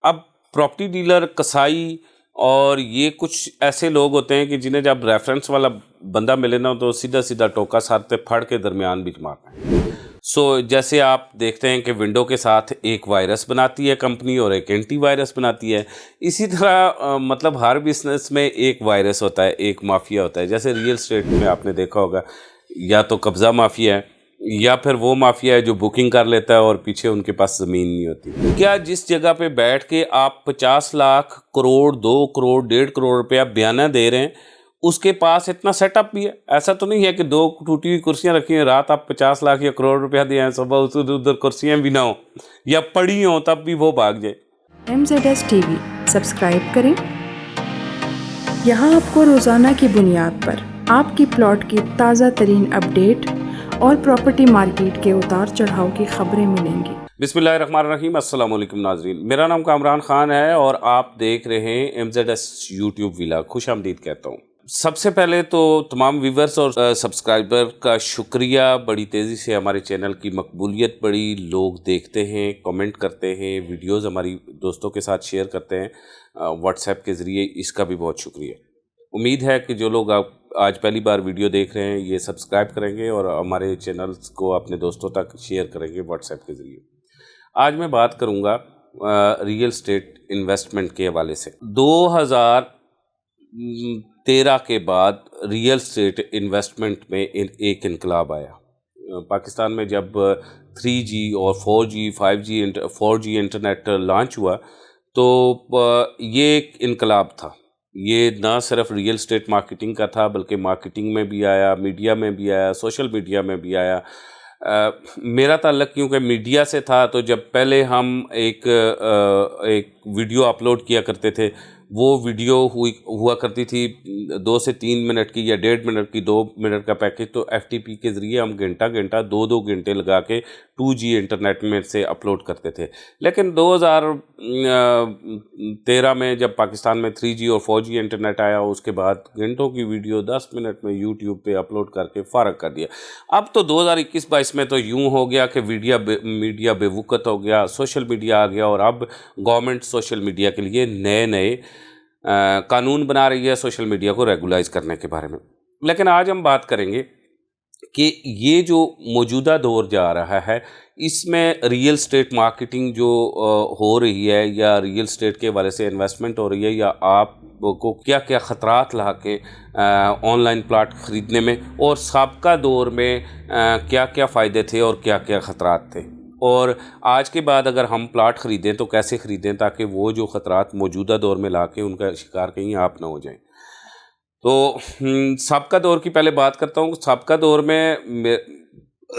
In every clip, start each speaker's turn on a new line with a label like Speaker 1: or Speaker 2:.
Speaker 1: اب property dealer, کسائی اور یہ کچھ ایسے لوگ ہوتے ہیں کہ جنہیں جب ریفرنس والا بندہ ملے نا تو سیدھا سیدھا ٹوکا سارتے پھڑ کے درمیان بھی مارنا ہے. جیسے آپ دیکھتے ہیں کہ ونڈو کے ساتھ ایک وائرس بناتی ہے کمپنی اور ایک اینٹی وائرس بناتی ہے، اسی طرح مطلب ہر بزنس میں ایک وائرس ہوتا ہے، ایک مافیا ہوتا ہے. جیسے ریئل اسٹیٹ میں آپ نے دیکھا ہوگا یا تو قبضہ مافیا ہے یا پھر وہ مافیا ہے جو بکنگ کر لیتا ہے اور پیچھے ان کے پاس زمین نہیں ہوتی. کیا جس جگہ پہ بیٹھ کے آپ 50 لاکھ، کروڑ، 2 کروڑ، 1.5 کروڑ روپیہ بیانہ دے رہے ہیں اس کے پاس اتنا سیٹ اپ بھی ہے؟ ایسا تو نہیں ہے کہ 2 ٹوٹی ہوئی کرسیاں رکھی ہیں، رات آپ 50 لاکھ یا کروڑ روپیہ دے ہیں، صبح ادھر کرسیاں بھی نہ ہوں یا پڑی ہوں تب بھی وہ بھاگ جائے.
Speaker 2: MZS TV سبسکرائب کریں. یہاں آپ کو روزانہ کی بنیاد پر آپ کی پلاٹ کی تازہ ترین اپڈیٹ اور پراپرٹی مارکیٹ کے اتار چڑھاؤ کی خبریں ملیں گی.
Speaker 1: بسم اللہ الرحمن الرحیم. السلام علیکم ناظرین، میرا نام کامران خان ہے اور آپ دیکھ رہے ہیں MZS یوٹیوب ویلاگ. خوش آمدید کہتا ہوں. سب سے پہلے تو تمام ویورز اور سبسکرائبر کا شکریہ. بڑی تیزی سے ہمارے چینل کی مقبولیت بڑی، لوگ دیکھتے ہیں، کمنٹ کرتے ہیں، ویڈیوز ہماری دوستوں کے ساتھ شیئر کرتے ہیں واٹس ایپ کے ذریعے. اس کا بھی بہت شکریہ. امید ہے کہ جو لوگ آج پہلی بار ویڈیو دیکھ رہے ہیں یہ سبسکرائب کریں گے اور ہمارے چینلز کو اپنے دوستوں تک شیئر کریں گے واٹس ایپ کے ذریعے. آج میں بات کروں گا ریئل اسٹیٹ انویسٹمنٹ کے حوالے سے. 2013 کے بعد ریئل اسٹیٹ انویسٹمنٹ میں ایک انقلاب آیا. پاکستان میں جب 3G اور 4G 5G 4G internet launch ہوا تو یہ ایک انقلاب تھا. یہ نہ صرف ریئل اسٹیٹ مارکیٹنگ کا تھا بلکہ مارکیٹنگ میں بھی آیا، میڈیا میں بھی آیا، سوشل میڈیا میں بھی آیا. میرا تعلق کیونکہ میڈیا سے تھا تو جب پہلے ہم ایک ویڈیو اپلوڈ کیا کرتے تھے، وہ ویڈیو ہوا کرتی تھی 2 سے 3 منٹ کی یا 1.5 منٹ کی، 2 منٹ کا پیکج، تو FTP کے ذریعے ہم گھنٹہ 2 گھنٹے لگا کے 2G انٹرنیٹ میں سے اپلوڈ کرتے تھے. لیکن 2013 میں جب پاکستان میں 3G اور 4G انٹرنیٹ آیا اس کے بعد گھنٹوں کی ویڈیو 10 منٹ میں یوٹیوب پہ اپلوڈ کر کے فارغ کر دیا. اب تو 2021-22 میں تو یوں ہو گیا کہ میڈیا بے وقت ہو گیا، سوشل میڈیا آ گیا اور اب گورنمنٹ سوشل میڈیا کے لیے نئے قانون بنا رہی ہے سوشل میڈیا کو ریگولائز کرنے کے بارے میں. لیکن آج ہم بات کریں گے کہ یہ جو موجودہ دور جا رہا ہے اس میں ریئل اسٹیٹ مارکیٹنگ جو ہو رہی ہے یا ریئل اسٹیٹ کے حوالے سے انویسٹمنٹ ہو رہی ہے، یا آپ کو کیا کیا خطرات لا کے آن لائن پلاٹ خریدنے میں، اور سابقہ دور میں کیا کیا فائدے تھے اور کیا کیا خطرات تھے، اور آج کے بعد اگر ہم پلاٹ خریدیں تو کیسے خریدیں تاکہ وہ جو خطرات موجودہ دور میں لا کے ان کا شکار کہیں آپ نہ ہو جائیں. تو سابقہ دور کی پہلے بات کرتا ہوں. سابقہ دور میں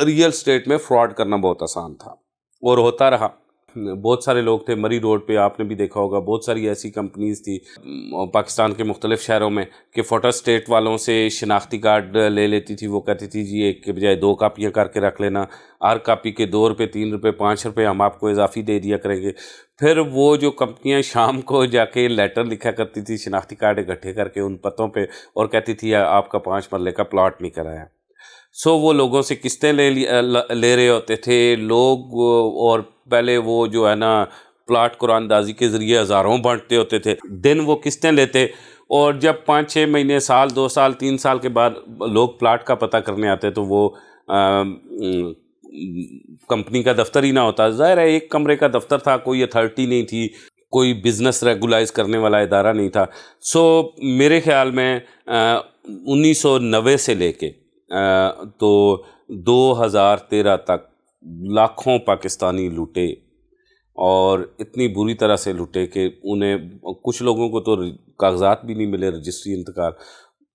Speaker 1: ریئل اسٹیٹ میں فراڈ کرنا بہت آسان تھا اور ہوتا رہا. بہت سارے لوگ تھے مری روڈ پہ، آپ نے بھی دیکھا ہوگا بہت ساری ایسی کمپنیز تھی پاکستان کے مختلف شہروں میں کہ فوٹو اسٹیٹ والوں سے شناختی کارڈ لے لیتی تھی. وہ کہتی تھی جی ایک کے بجائے 2 کاپیاں کر کے رکھ لینا، ہر کاپی کے 2 روپے 3 روپے 5 روپے ہم آپ کو اضافی دے دیا کریں گے. پھر وہ جو کمپنیاں شام کو جا کے لیٹر لکھا کرتی تھی شناختی کارڈ اکٹھے کر کے ان پتوں پہ اور کہتی تھی آپ کا 5 مرلے کا پلاٹ نہیں کرایا. وہ لوگوں سے قسطیں لے رہے ہوتے تھے لوگ، اور پہلے وہ جو ہے نا پلاٹ قرآن دازی کے ذریعے ہزاروں بانٹتے ہوتے تھے. دن وہ قسطیں لیتے اور جب 5-6 مہینے، سال، 2 سال، 3 سال کے بعد لوگ پلاٹ کا پتہ کرنے آتے تو وہ کمپنی کا دفتر ہی نہ ہوتا. ظاہر ہے ایک کمرے کا دفتر تھا، کوئی اتھارٹی نہیں تھی، کوئی بزنس ریگولائز کرنے والا ادارہ نہیں تھا. میرے خیال میں 1990 سے لے کے تو 2013 تک لاکھوں پاکستانی لوٹے اور اتنی بری طرح سے لوٹے کہ انہیں کچھ لوگوں کو تو کاغذات بھی نہیں ملے، رجسٹری انتقال،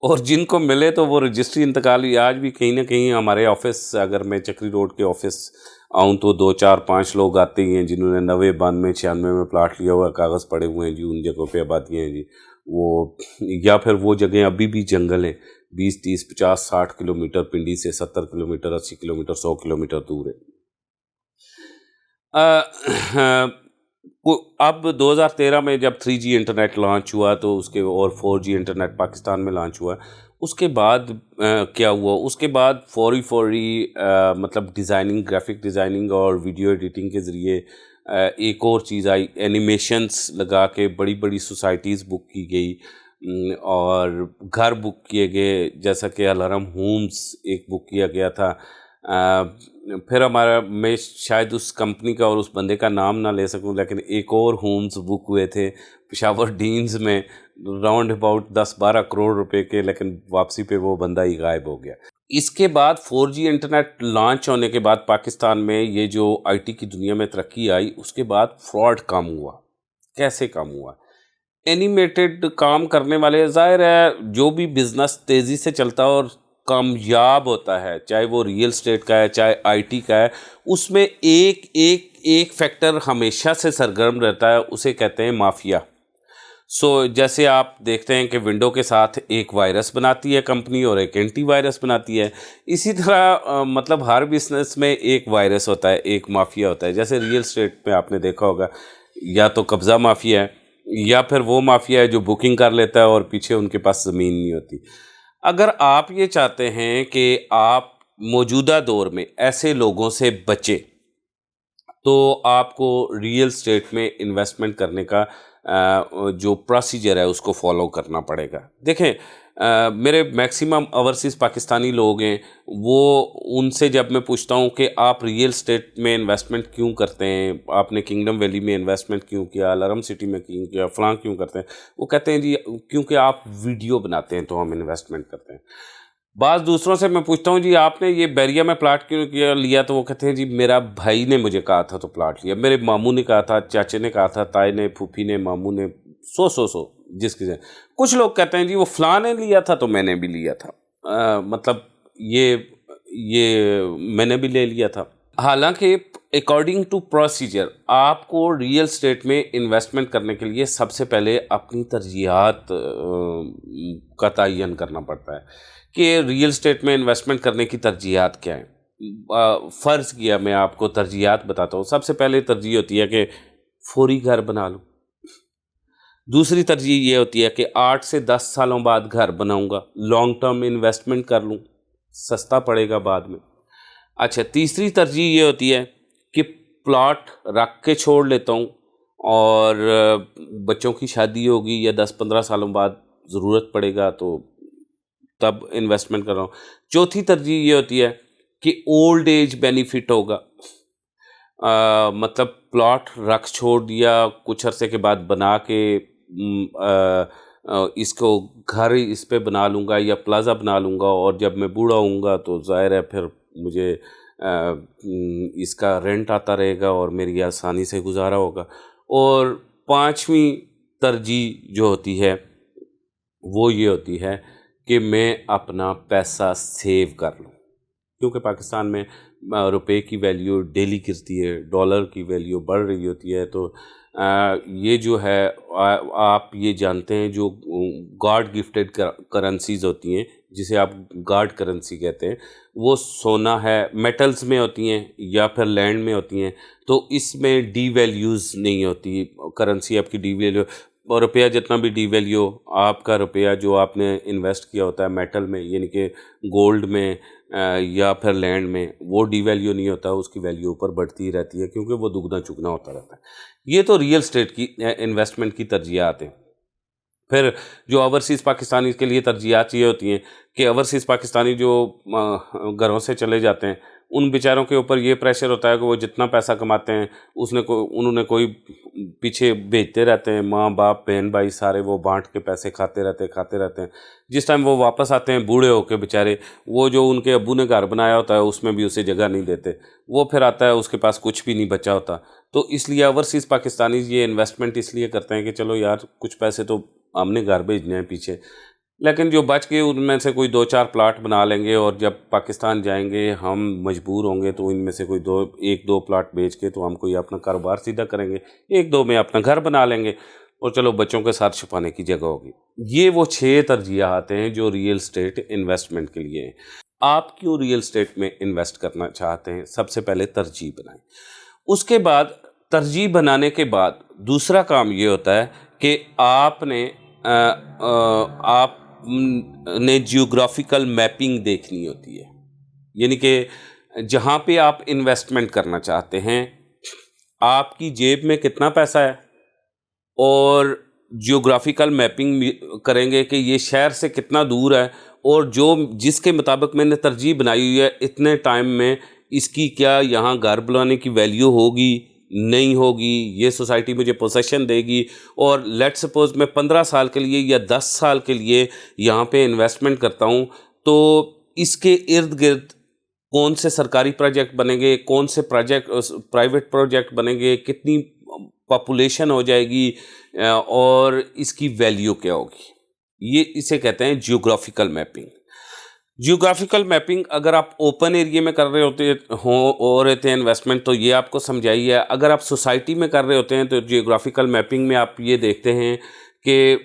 Speaker 1: اور جن کو ملے تو وہ رجسٹری انتقال آج بھی کہیں نہ کہیں ہمارے آفس، اگر میں چکری روڈ کے آفس آؤں تو 2 4 5 لوگ آتے ہی ہیں جنہوں نے 90 92 96 میں پلاٹ لیا ہوا، کاغذ پڑے ہوئے ہیں جی ان جگہوں پہ آبادیاں ہیں جی وہ، یا پھر وہ جگہیں ابھی بھی جنگل ہیں 20 30 50 60 کلومیٹر پنڈی سے، 70 کلومیٹر 80 کلومیٹر 100 کلومیٹر دور ہے. اب 2013 میں جب 3G انٹرنیٹ لانچ ہوا تو اس کے اور 4G انٹرنیٹ پاکستان میں لانچ ہوا، اس کے بعد کیا ہوا، اس کے بعد فوری مطلب ڈیزائننگ، گرافک ڈیزائننگ اور ویڈیو ایڈیٹنگ کے ذریعے ایک اور چیز آئی، اینیمیشنس لگا کے بڑی بڑی سوسائٹیز بک کی گئی اور گھر بک کیے گئے، جیسا کہ الحرم ہومز ایک بک کیا گیا تھا۔ پھر میں شاید اس کمپنی کا اور اس بندے کا نام نہ لے سکوں، لیکن ایک اور ہومز بک ہوئے تھے پشاور ڈینز میں راؤنڈ اباؤٹ 10-12 کروڑ روپے کے، لیکن واپسی پہ وہ بندہ ہی غائب ہو گیا۔ اس کے بعد 4G انٹرنیٹ لانچ ہونے کے بعد پاکستان میں یہ جو آئی ٹی کی دنیا میں ترقی آئی، اس کے بعد فراڈ کم ہوا۔ کیسے کم ہوا؟ اینیمیٹڈ کام کرنے والے، ظاہر ہے جو بھی بزنس تیزی سے چلتا ہے اور کامیاب ہوتا ہے، چاہے وہ ریئل اسٹیٹ کا ہے چاہے آئی ٹی کا ہے، اس میں ایک فیکٹر ہمیشہ سے سرگرم رہتا ہے، اسے کہتے ہیں مافیا۔ جیسے آپ دیکھتے ہیں کہ ونڈو کے ساتھ ایک وائرس بناتی ہے کمپنی اور ایک اینٹی وائرس بناتی ہے، اسی طرح مطلب ہر بزنس میں ایک وائرس ہوتا ہے، ایک مافیا ہوتا ہے۔ جیسے ریئل اسٹیٹ میں آپ نے دیکھا ہوگا، یا تو قبضہ مافیا ہے یا پھر وہ مافیا ہے جو بکنگ کر لیتا ہے اور پیچھے ان کے پاس زمین نہیں ہوتی۔ اگر آپ یہ چاہتے ہیں کہ آپ موجودہ دور میں ایسے لوگوں سے بچیں تو آپ کو ریئل اسٹیٹ میں انویسٹمنٹ کرنے کا جو پروسیجر ہے اس کو فالو کرنا پڑے گا۔ دیکھیں میرے میکسیمم اوورسیز پاکستانی لوگ ہیں، وہ ان سے جب میں پوچھتا ہوں کہ آپ ریئل اسٹیٹ میں انویسٹمنٹ کیوں کرتے ہیں، آپ نے کنگڈم ویلی میں انویسٹمنٹ کیوں کیا، الحرم سٹی میں کیوں کیا، فلاں کیوں کرتے ہیں، وہ کہتے ہیں جی کیونکہ آپ ویڈیو بناتے ہیں تو ہم انویسٹمنٹ کرتے ہیں۔ بعض دوسروں سے میں پوچھتا ہوں جی آپ نے یہ بیریا میں پلاٹ کیوں لیا، تو وہ کہتے ہیں جی میرا بھائی نے مجھے کہا تھا تو پلاٹ لیا، میرے ماموں نے کہا تھا، چاچے نے کہا تھا، تائی نے، پھوپھی نے، ماموں نے، سو جس کے۔ کچھ لوگ کہتے ہیں جی وہ فلاں نے لیا تھا تو میں نے بھی لیا تھا، مطلب یہ میں نے بھی لے لیا تھا۔ حالانکہ اکارڈنگ ٹو پروسیجر آپ کو ریئل اسٹیٹ میں انویسٹمنٹ کرنے کے لیے سب سے پہلے اپنی ترجیحات کا تعین کرنا پڑتا ہے کہ ریئل اسٹیٹ میں انویسٹمنٹ کرنے کی ترجیحات کیا ہیں۔ فرض کیا میں آپ کو ترجیحات بتاتا ہوں۔ سب سے پہلے ترجیح ہوتی ہے کہ فوری گھر بنا لوں، دوسری ترجیح یہ ہوتی ہے کہ 8 سے 10 سالوں بعد گھر بناؤں گا، لانگ ٹرم انویسٹمنٹ کر لوں، سستا پڑے گا بعد میں۔ اچھا، تیسری ترجیح یہ ہوتی ہے کہ پلاٹ رکھ کے چھوڑ لیتا ہوں اور بچوں کی شادی ہوگی یا 10-15 سالوں بعد ضرورت پڑے گا تو تب انویسٹمنٹ کر رہا ہوں۔ چوتھی ترجیح یہ ہوتی ہے کہ اولڈ ایج بینیفٹ ہوگا، مطلب پلاٹ رکھ چھوڑ دیا، کچھ عرصے کے بعد بنا کے اس کو گھر اس پہ بنا لوں گا یا پلازا بنا لوں گا، اور جب میں بوڑھا ہوں گا تو ظاہر ہے پھر مجھے اس کا رینٹ آتا رہے گا اور میری آسانی سے گزارا ہوگا۔ اور پانچویں ترجیح جو ہوتی ہے وہ یہ ہوتی ہے کہ میں اپنا پیسہ سیو کر لوں، کیونکہ پاکستان میں روپے کی ویلیو ڈیلی گرتی ہے، ڈالر کی ویلیو بڑھ رہی ہوتی ہے، تو یہ جو ہے آپ یہ جانتے ہیں جو گاڈ گفٹڈ کرنسیز ہوتی ہیں جسے آپ گاڈ کرنسی کہتے ہیں، وہ سونا ہے، میٹلز میں ہوتی ہیں یا پھر لینڈ میں ہوتی ہیں، تو اس میں ڈی ویلیوز نہیں ہوتی، کرنسی آپ کی ڈی ویلیو، اور روپیہ جتنا بھی ڈی ویلیو، آپ کا روپیہ جو آپ نے انویسٹ کیا ہوتا ہے میٹل میں یعنی کہ گولڈ میں یا پھر لینڈ میں، وہ ڈی ویلیو نہیں ہوتا، اس کی ویلیو اوپر بڑھتی رہتی ہے کیونکہ وہ دگنا چگنا ہوتا رہتا ہے۔ یہ تو ریئل اسٹیٹ کی انویسٹمنٹ کی ترجیحات ہیں۔ پھر جو اوورسیز پاکستانی کے لیے ترجیحات یہ ہوتی ہیں کہ اوورسیز پاکستانی جو گھروں سے چلے جاتے ہیں ان بیچاروں کے اوپر یہ پریشر ہوتا ہے کہ وہ جتنا پیسہ کماتے ہیں انہوں نے کوئی پیچھے بھیجتے رہتے ہیں، ماں باپ بہن بھائی سارے وہ بانٹ کے پیسے کھاتے رہتے ہیں۔ جس ٹائم وہ واپس آتے ہیں بوڑھے ہو کے بیچارے، وہ جو ان کے ابو نے گھر بنایا ہوتا ہے اس میں بھی اسے جگہ نہیں دیتے، وہ پھر آتا ہے اس کے پاس کچھ بھی نہیں بچا ہوتا۔ تو اس لیے اوورسیز پاکستانی یہ انویسٹمنٹ اس لیے کرتے ہیں کہ چلو یار کچھ پیسے تو ہم نے گھر بھیجنے ہیں پیچھے، لیکن جو بچ کے ان میں سے کوئی 2-4 پلاٹ بنا لیں گے، اور جب پاکستان جائیں گے ہم مجبور ہوں گے تو ان میں سے کوئی 1-2 پلاٹ بیچ کے تو ہم کوئی اپنا کاروبار سیدھا کریں گے، 1-2 میں اپنا گھر بنا لیں گے اور چلو بچوں کے ساتھ چھپانے کی جگہ ہوگی۔ یہ وہ 6 ترجیحات ہیں جو ریئل اسٹیٹ انویسٹمنٹ کے لیے ہیں۔ آپ کیوں ریئل اسٹیٹ میں انویسٹ کرنا چاہتے ہیں؟ سب سے پہلے ترجیح بنائیں، اس کے بعد ترجیح بنانے کے بعد دوسرا کام یہ ہوتا ہے کہ آپ نے جیوگرافیکل میپنگ دیکھنی ہوتی ہے، یعنی کہ جہاں پہ آپ انویسٹمنٹ کرنا چاہتے ہیں آپ کی جیب میں کتنا پیسہ ہے، اور جیوگرافیکل میپنگ کریں گے کہ یہ شہر سے کتنا دور ہے، اور جس کے مطابق میں نے ترجیح بنائی ہوئی ہے اتنے ٹائم میں اس کی کیا یہاں گھر بنانے کی ویلیو ہوگی نہیں ہوگی، یہ سوسائٹی مجھے پوسیشن دے گی، اور لیٹ سپوز میں 15 سال کے لیے یا 10 سال کے لیے یہاں پہ انویسٹمنٹ کرتا ہوں، تو اس کے ارد گرد کون سے سرکاری پروجیکٹ بنیں گے، کون سے پرائیویٹ پروجیکٹ بنیں گے، کتنی پاپولیشن ہو جائے گی، اور اس کی ویلیو کیا ہوگی، یہ اسے کہتے ہیں جیوگرافیکل میپنگ۔ جیوگرافیکل میپنگ اگر آپ اوپن ایریے میں کر رہے ہوتے ہیں انویسٹمنٹ تو یہ آپ کو سمجھائی ہے، اگر آپ سوسائٹی میں کر رہے ہوتے ہیں تو جیوگرافیکل میپنگ میں آپ یہ دیکھتے ہیں کہ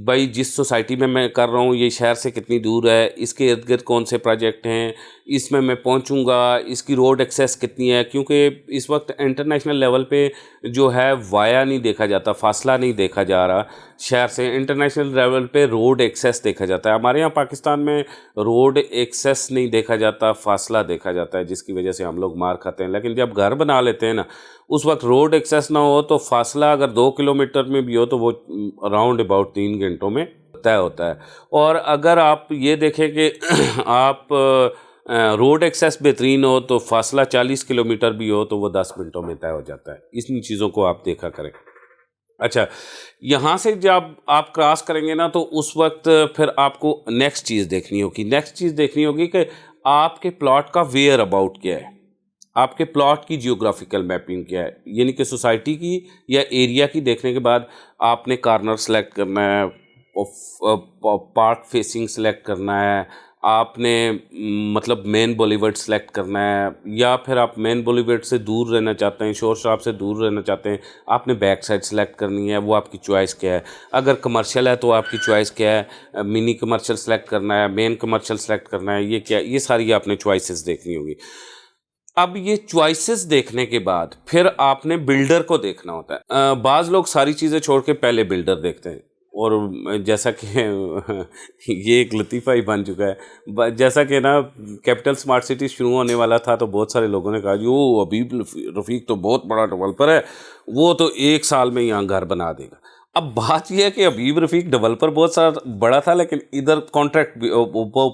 Speaker 1: بھائی جس سوسائٹی میں کر رہا ہوں یہ شہر سے کتنی دور ہے، اس کے ارد گرد کون سے پروجیکٹ ہیں، اس میں پہنچوں گا، اس کی روڈ ایکسیس کتنی ہے، کیونکہ اس وقت انٹرنیشنل لیول پہ جو ہے وایا نہیں دیکھا جاتا، فاصلہ نہیں دیکھا جا رہا شہر سے، انٹرنیشنل لیول پہ روڈ ایکسیس دیکھا جاتا ہے۔ ہمارے یہاں پاکستان میں روڈ ایکسیس نہیں دیکھا جاتا، فاصلہ دیکھا جاتا ہے، جس کی وجہ سے ہم لوگ مار کھاتے ہیں۔ لیکن جب گھر بنا لیتے ہیں نا، اس وقت روڈ ایکسیس نہ ہو تو فاصلہ اگر 2 کلومیٹر میں بھی ہو تو وہ اراؤنڈ اباؤٹ 3 گھنٹوں میں طے ہوتا ہے، اور اگر آپ یہ دیکھیں کہ آپ روڈ ایکسیس بہترین ہو تو فاصلہ 40 کلومیٹر بھی ہو تو وہ 10 منٹوں میں طے ہو جاتا ہے۔ ان چیزوں کو آپ دیکھا کریں۔ اچھا، یہاں سے جب آپ کراس کریں گے نا تو اس وقت پھر آپ کو نیکسٹ چیز دیکھنی ہوگی کہ آپ کے پلاٹ کا ویئر اباؤٹ کیا ہے، آپ کے پلاٹ کی جیوگرافیکل میپنگ کیا ہے، یعنی کہ سوسائٹی کی یا ایریا کی دیکھنے کے بعد آپ نے کارنر سلیکٹ کرنا ہے، پارک فیسنگ سلیکٹ کرنا ہے، آپ نے مطلب مین بولی ورڈ سلیکٹ کرنا ہے، یا پھر آپ مین بولی ورڈ سے دور رہنا چاہتے ہیں، شور شراب سے دور رہنا چاہتے ہیں، آپ نے بیک سائڈ سلیکٹ کرنی ہے، وہ آپ کی چوائس کیا ہے۔ اگر کمرشل ہے تو آپ کی چوائس کیا ہے، منی کمرشل سلیکٹ کرنا ہے، مین کمرشل سلیکٹ کرنا ہے، یہ کیا، یہ ساری آپ نے چوائسز دیکھنی ہوگی۔ اب یہ چوائسز دیکھنے کے بعد پھر آپ نے بلڈر کو دیکھنا ہوتا ہے۔ بعض لوگ ساری چیزیں چھوڑ کے پہلے بلڈر دیکھتے ہیں، اور جیسا کہ یہ ایک لطیفہ ہی بن چکا ہے، جیسا کہ نا کیپٹل سمارٹ سٹی شروع ہونے والا تھا تو بہت سارے لوگوں نے کہا جی وہ حبیب رفیق تو بہت بڑا ڈیولپر ہے، وہ تو 1 سال میں یہاں گھر بنا دے گا۔ اب بات یہ ہے کہ حبیب رفیق ڈیولپر بہت سارا بڑا تھا، لیکن ادھر کانٹریکٹ بھی،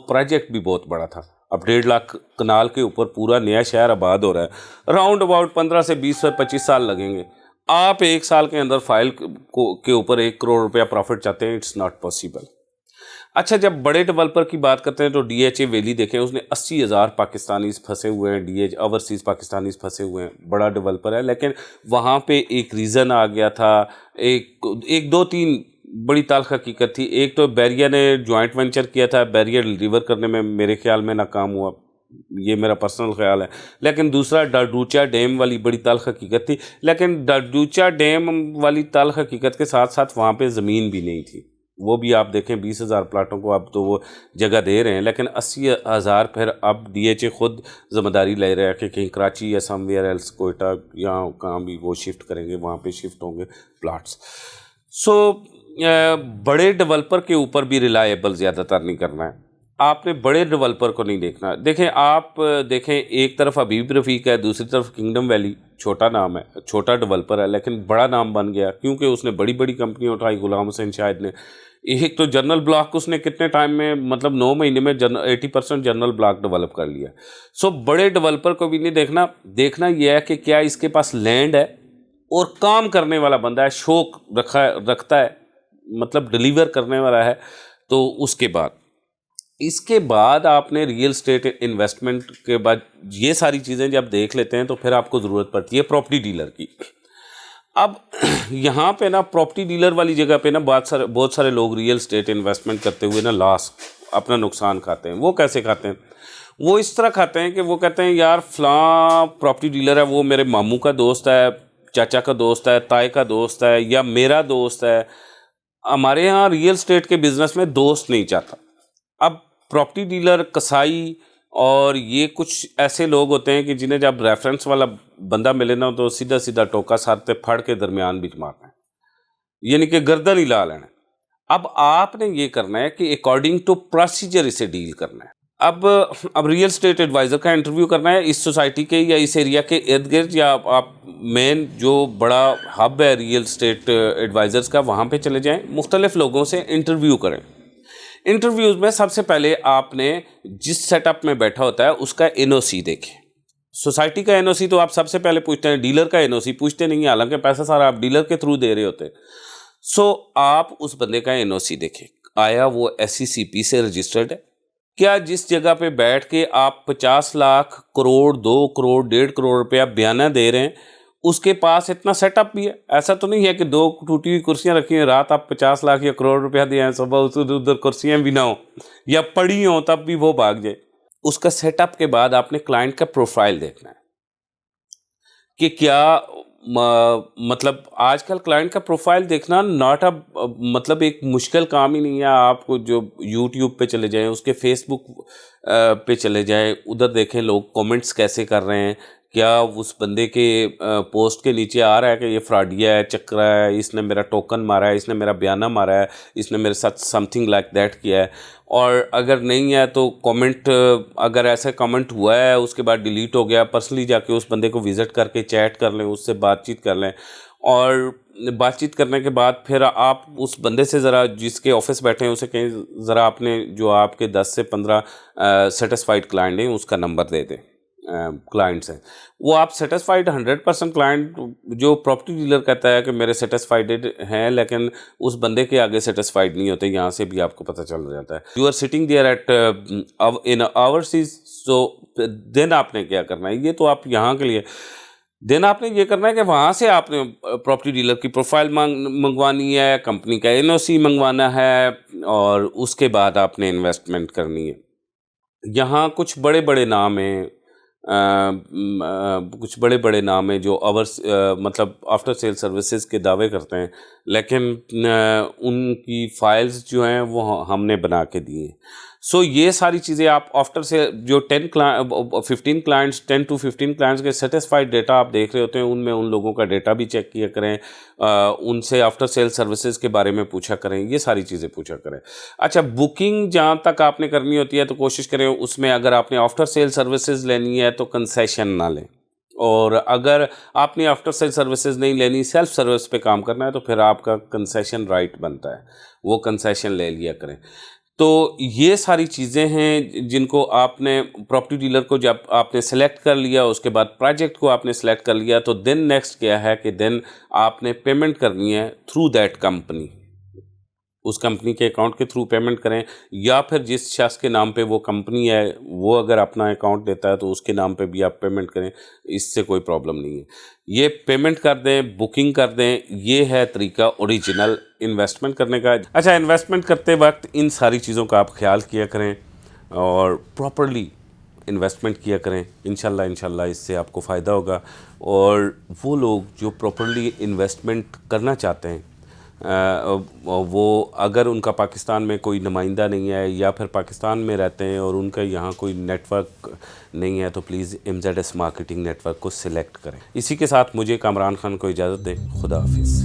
Speaker 1: پروجیکٹ بھی بہت بڑا تھا۔ اب 1.5 لاکھ کنال کے اوپر پورا نیا شہر آباد ہو رہا ہے، راؤنڈ اباؤٹ 15 سے 20 سے 25 سال لگیں گے۔ آپ 1 سال کے اندر فائل کے اوپر 1 کروڑ روپیہ پروفٹ چاہتے ہیں، اٹس ناٹ پاسبل۔ اچھا، جب بڑے ڈیولپر کی بات کرتے ہیں تو ڈی ایچ اے ویلی دیکھیں، اس نے 80,000 پاکستانیز پھنسے ہوئے ہیں، اوورسیز پاکستانیز پھنسے ہوئے ہیں، بڑا ڈیولپر ہے، لیکن وہاں پہ ایک ریزن آ گیا تھا، ایک دو تین بڑی تلخ حقیقت تھی۔ ایک تو بیریا نے جوائنٹ وینچر کیا تھا، بیریا ڈلیور کرنے میں میرے خیال میں ناکام ہوا، یہ میرا پرسنل خیال ہے، لیکن دوسرا ڈاڈوچا ڈیم والی بڑی تلخ حقیقت تھی، لیکن ڈاڈوچا ڈیم والی تلخ حقیقت کے ساتھ ساتھ وہاں پہ زمین بھی نہیں تھی، وہ بھی آپ دیکھیں 20,000 پلاٹوں کو اب تو وہ جگہ دے رہے ہیں، لیکن 80,000 پھر اب ڈی ایچ اے خود ذمہ داری لے رہا ہے کہ کہیں کراچی یا سم ویئر ایلس کوئٹہ یا کہاں بھی وہ شفٹ کریں گے، وہاں پہ شفٹ ہوں گے پلاٹس۔ بڑے ڈیولپر کے اوپر بھی ریلائبل زیادہ تر نہیں کرنا ہے، آپ نے بڑے ڈیولپر کو نہیں دیکھنا۔ دیکھیں، آپ دیکھیں ایک طرف حبیب رفیق ہے، دوسری طرف کنگڈم ویلی، چھوٹا نام ہے، چھوٹا ڈیولپر ہے، لیکن بڑا نام بن گیا کیونکہ اس نے بڑی بڑی کمپنیاں اٹھائی۔ غلام حسین شاہد نے ایک تو جنرل بلاک اس نے کتنے ٹائم میں، مطلب 9 مہینے میں 80% جنرل بلاک ڈیولپ کر لیا۔ بڑے ڈیولپر کو بھی نہیں دیکھنا، دیکھنا یہ ہے کہ کیا اس کے پاس لینڈ ہے اور کام کرنے والا بندہ ہے، شوق رکھتا ہے، مطلب ڈیلیور کرنے والا ہے۔ تو اس کے بعد آپ نے ریئل اسٹیٹ انویسٹمنٹ کے بعد یہ ساری چیزیں جب دیکھ لیتے ہیں تو پھر آپ کو ضرورت پڑتی ہے پراپرٹی ڈیلر کی۔ اب یہاں پہ نا پراپرٹی ڈیلر والی جگہ پہ نا بہت سارے لوگ ریئل اسٹیٹ انویسٹمنٹ کرتے ہوئے نا لاس، اپنا نقصان کھاتے ہیں۔ وہ کیسے کھاتے ہیں؟ وہ اس طرح کھاتے ہیں کہ وہ کہتے ہیں یار فلاں پراپرٹی ڈیلر ہے، وہ میرے ماموں کا دوست ہے، چاچا کا دوست ہے، تائی کا دوست ہے، یا میرا دوست ہے۔ ہمارے ہاں ریئل اسٹیٹ کے بزنس میں دوست نہیں چاہتا۔ اب پراپرٹی ڈیلر، کسائی اور یہ کچھ ایسے لوگ ہوتے ہیں کہ جنہیں جب ریفرنس والا بندہ ملے نا تو سیدھا سیدھا ٹوکا سر تے پھڑ کے درمیان بھی مارنا ہے، یعنی کہ گردن ہی لا لینا ہے۔ اب آپ نے یہ کرنا ہے کہ اکارڈنگ ٹو پروسیجر اسے ڈیل کرنا ہے۔ اب ریئل اسٹیٹ ایڈوائزر کا انٹرویو کرنا ہے اس سوسائٹی کے یا اس ایریا کے ارد گرد، یا آپ مین جو بڑا ہب ہے ریئل اسٹیٹ ایڈوائزرز کا وہاں پہ چلے جائیں، مختلف لوگوں سے انٹرویو کریں. انٹرویوز میں سب سے پہلے آپ نے جس سیٹ اپ میں بیٹھا ہوتا ہے اس کا NOC دیکھیں. سوسائٹی کا NOC تو آپ سب سے پہلے پوچھتے ہیں، ڈیلر کا NOC پوچھتے نہیں ہیں، حالانکہ پیسہ سارا آپ ڈیلر کے تھرو دے رہے ہوتے ہیں. سو آپ اس بندے کا NOC دیکھیں، آیا وہ SCCP سے رجسٹرڈ ہے؟ کیا جس جگہ پہ بیٹھ کے آپ 50 لاکھ، کروڑ، 2 کروڑ، 1.5 کروڑ روپیہ بیانہ دے رہے ہیں، اس کے پاس اتنا سیٹ اپ بھی ہے؟ ایسا تو نہیں ہے کہ 2 ٹوٹی ہوئی کرسیاں رکھی ہیں، رات آپ 50 لاکھ یا کروڑ روپیہ دیا ہے، صبح ادھر کرسیاں بھی نہ ہوں یا پڑی ہوں تب بھی وہ بھاگ جائے. اس کا سیٹ اپ کے بعد آپ نے کلائنٹ کا پروفائل دیکھنا ہے کہ کیا مطلب آج کل کلائنٹ کا پروفائل دیکھنا مطلب ایک مشکل کام ہی نہیں ہے. آپ کو جو یوٹیوب پہ چلے جائیں، اس کے فیس بک پہ چلے جائیں، ادھر دیکھیں لوگ کومنٹس کیسے کر رہے ہیں، کیا اس بندے کے پوسٹ کے نیچے آ رہا ہے کہ یہ فراڈیا ہے، چکرا ہے، اس نے میرا ٹوکن مارا ہے، اس نے میرا بیانہ مارا ہے، اس نے میرے ساتھ سم تھنگ لائک دیٹ کیا ہے. اور اگر نہیں ہے تو کامنٹ، اگر ایسا کامنٹ ہوا ہے اس کے بعد ڈیلیٹ ہو گیا، پرسنلی جا کے اس بندے کو وزٹ کر کے چیٹ کر لیں، اس سے بات چیت کر لیں. اور بات چیت کرنے کے بعد پھر آپ اس بندے سے ذرا، جس کے آفس بیٹھے ہیں، اسے کہیں ذرا آپ نے جو آپ کے 10 سے 15 سیٹسفائیڈ کلائنٹ ہیں اس کا نمبر دے دیں. کلائنٹس ہیں وہ آپ سیٹسفائیڈ 100% کلائنٹ جو پراپرٹی ڈیلر کہتا ہے کہ میرے سیٹسفائیڈ ہیں، لیکن اس بندے کے آگے سیٹسفائیڈ نہیں ہوتے، یہاں سے بھی آپ کو پتہ چل جاتا ہے. You are sitting there at in overseas. So then آپ نے کیا کرنا ہے، یہ تو آپ یہاں کے لیے، دین آپ نے یہ کرنا ہے کہ وہاں سے آپ نے پراپرٹی ڈیلر کی پروفائل منگوانی ہے، کمپنی کا NOC منگوانا ہے، اور اس کے بعد آپ نے انویسٹمنٹ کرنی ہے. یہاں کچھ بڑے بڑے نام ہیں، جو مطلب آفٹر سیل سروسز کے دعوے کرتے ہیں، لیکن ان کی فائلز جو ہیں وہ ہم نے بنا کے دی ہیں. سو یہ ساری چیزیں آپ آفٹر سے جو 15 کلائنٹس کے سیٹسفائیڈ ڈیٹا آپ دیکھ رہے ہوتے ہیں، ان میں ان لوگوں کا ڈیٹا بھی چیک کیا کریں، ان سے آفٹر سیل سروسز کے بارے میں پوچھا کریں، یہ ساری چیزیں پوچھا کریں. اچھا، بکنگ جہاں تک آپ نے کرنی ہوتی ہے تو کوشش کریں اس میں اگر آپ نے آفٹر سیل سروسز لینی ہے تو کنسیشن نہ لیں، اور اگر آپ نے آفٹر سیل سروسز نہیں لینی، سیلف سروس پہ کام کرنا ہے، تو پھر آپ کا کنسیشن رائٹ بنتا ہے، وہ کنسیشن لے لیا کریں. تو یہ ساری چیزیں ہیں جن کو آپ نے پراپرٹی ڈیلر کو جب آپ نے سلیکٹ کر لیا، اس کے بعد پروجیکٹ کو آپ نے سلیکٹ کر لیا، تو دین نیکسٹ کیا ہے کہ دین آپ نے پیمنٹ کرنی ہے تھرو دیٹ کمپنی. اس کمپنی کے اکاؤنٹ کے تھرو پیمنٹ کریں، یا پھر جس شخص کے نام پہ وہ کمپنی ہے وہ اگر اپنا اکاؤنٹ دیتا ہے تو اس کے نام پہ بھی آپ پیمنٹ کریں، اس سے کوئی پرابلم نہیں ہے. یہ پیمنٹ کر دیں، بکنگ کر دیں، یہ ہے طریقہ اوریجنل انویسٹمنٹ کرنے کا. اچھا، انویسٹمنٹ کرتے وقت ان ساری چیزوں کا آپ خیال کیا کریں اور پراپرلی انویسٹمنٹ کیا کریں. انشاءاللہ اس سے آپ کو فائدہ ہوگا. اور وہ لوگ جو پراپرلی انویسٹمنٹ کرنا چاہتے ہیں، وہ اگر ان کا پاکستان میں کوئی نمائندہ نہیں ہے یا پھر پاکستان میں رہتے ہیں اور ان کا یہاں کوئی نیٹ ورک نہیں ہے، تو please MZS marketing network کو سلیکٹ کریں. اسی کے ساتھ مجھے کامران خان کو اجازت دیں. خدا حافظ.